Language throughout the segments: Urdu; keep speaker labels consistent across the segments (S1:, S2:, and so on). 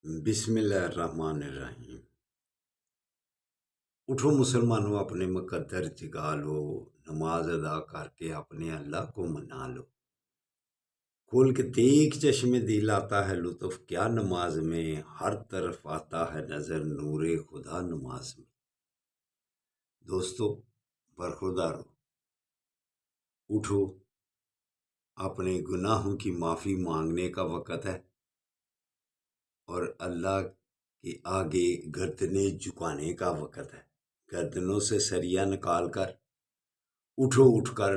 S1: بسم اللہ الرحمن الرحیم۔ اٹھو مسلمانوں، اپنے مقدر جگا لو، نماز ادا کر کے اپنے اللہ کو منا لو۔ کھول کے دیکھ چشمے دل آتا ہے لطف کیا نماز میں، ہر طرف آتا ہے نظر نور خدا نماز میں۔ دوستو برخوردارو، اٹھو، اپنے گناہوں کی معافی مانگنے کا وقت ہے اور اللہ کے آگے گردنیں جھکانے کا وقت ہے۔ گردنوں سے سریا نکال کر اٹھ کر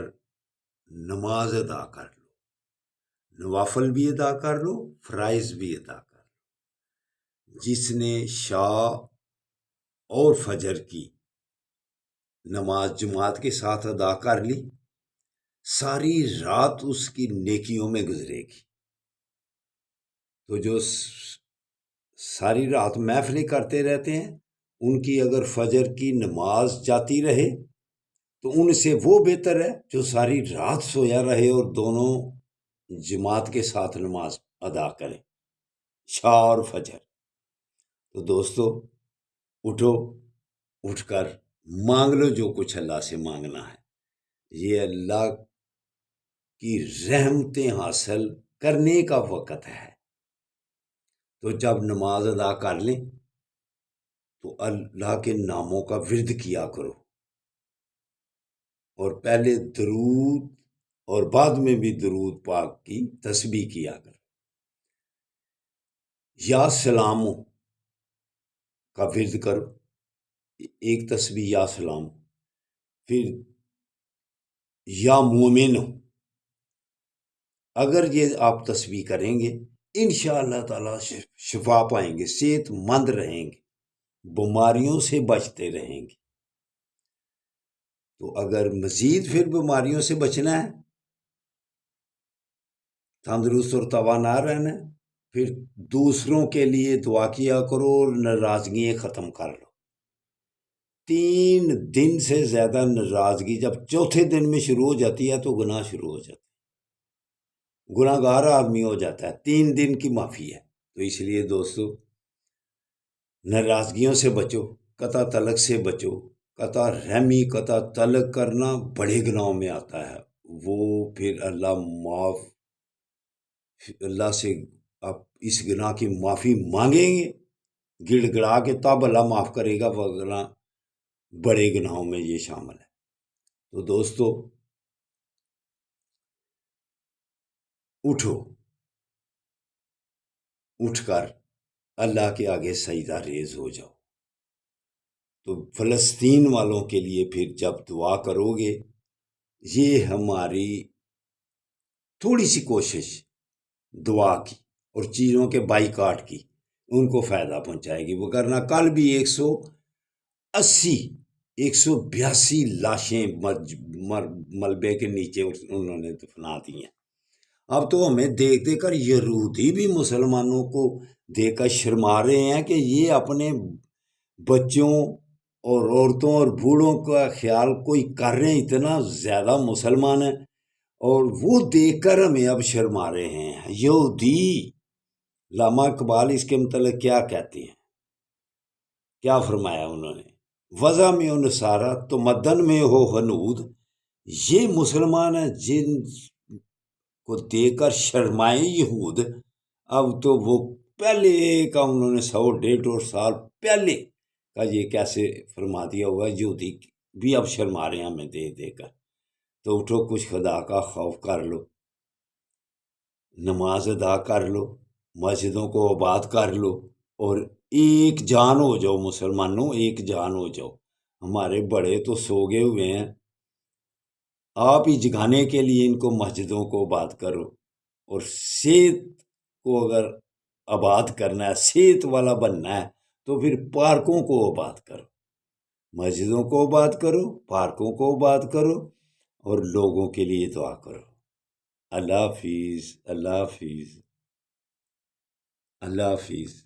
S1: نماز ادا کر لو، نوافل بھی ادا کر لو، فرائض بھی ادا کر لو۔ جس نے شاہ اور فجر کی نماز جماعت کے ساتھ ادا کر لی، ساری رات اس کی نیکیوں میں گزرے گی۔ تو جو ساری رات محفلیں کرتے رہتے ہیں، ان کی اگر فجر کی نماز جاتی رہے تو ان سے وہ بہتر ہے جو ساری رات سویا رہے اور دونوں جماعت کے ساتھ نماز ادا کرے، شاہ اور فجر۔ تو دوستو اٹھو، اٹھ کر مانگ لو جو کچھ اللہ سے مانگنا ہے۔ یہ اللہ کی رحمتیں حاصل کرنے کا وقت ہے۔ تو جب نماز ادا کر لیں تو اللہ کے ناموں کا ورد کیا کرو، اور پہلے درود اور بعد میں بھی درود پاک کی تسبیح کیا کرو۔ یا سلامو کا ورد کرو، ایک تسبیح یا سلام، پھر یا مومنو۔ اگر یہ آپ تسبیح کریں گے انشاءاللہ تعالی شفا پائیں گے، صحت مند رہیں گے، بیماریوں سے بچتے رہیں گے۔ تو اگر مزید پھر بیماریوں سے بچنا ہے، تندرست اور توانا رہنا ہے، پھر دوسروں کے لیے دعا کیا کرو اور ناراضگیاں ختم کر لو۔ 3 دن سے زیادہ ناراضگی جب چوتھے دن میں شروع ہو جاتی ہے تو گناہ شروع ہو جاتا ہے، گناہ گار آدمی ہو جاتا ہے۔ 3 دن کی معافی ہے۔ تو اس لیے دوستو ناراضگیوں سے بچو، قطع تعلق سے بچو۔ قطع رحمی، قطع تعلق کرنا بڑے گناہوں میں آتا ہے، وہ پھر اللہ سے آپ اس گناہ کی معافی مانگیں گے گڑ گڑا کے، تب اللہ معاف کرے گا، وگرنہ بڑے گناہوں میں یہ شامل ہے۔ تو دوستو اٹھو، اٹھ کر اللہ کے آگے سجدہ ریز ہو جاؤ۔ تو فلسطین والوں کے لیے پھر جب دعا کرو گے، یہ ہماری تھوڑی سی کوشش دعا کی اور چیزوں کے بائیکاٹ کی ان کو فائدہ پہنچائے گی، وگرنہ کل بھی 182 لاشیں ملبے کے نیچے انہوں نے دفنا دی ہیں۔ اب تو ہمیں دیکھ دیکھ کر یہودی بھی مسلمانوں کو دیکھ کر شرما رہے ہیں کہ یہ اپنے بچوں اور عورتوں اور بوڑھوں کا خیال کوئی کر رہے ہیں، اتنا زیادہ مسلمان ہیں، اور وہ دیکھ کر ہمیں اب شرما رہے ہیں یہودی۔ علامہ اقبال اس کے متعلق کیا کہتے ہیں، کیا فرمایا انہوں نے؟ وضع میں نصارہ تو مدن میں ہو ہنود، یہ مسلمان ہیں جن کو دیکھ کر شرمائے یہود۔ اب تو وہ پہلے کا انہوں نے 100-150 سال پہلے کا یہ کیسے فرما دیا ہوا، یہودی بھی اب شرما رہے ہیں ہمیں دیکھ دیکھ کر۔ تو اٹھو، کچھ خدا کا خوف کر لو، نماز ادا کر لو، مسجدوں کو آباد کر لو، اور ایک جان ہو جاؤ مسلمانوں، ایک جان ہو جاؤ۔ ہمارے بڑے تو سو گئے ہوئے ہیں، آپ ہی جگانے کے لیے ان کو مسجدوں کو آباد کرو، اور صحت کو اگر آباد کرنا ہے، صحت والا بننا ہے، تو پھر پارکوں کو آباد کرو، مسجدوں کو آباد کرو، پارکوں کو آباد کرو، اور لوگوں کے لیے دعا کرو۔ اللہ حافظ، اللہ حافظ، اللہ حافظ۔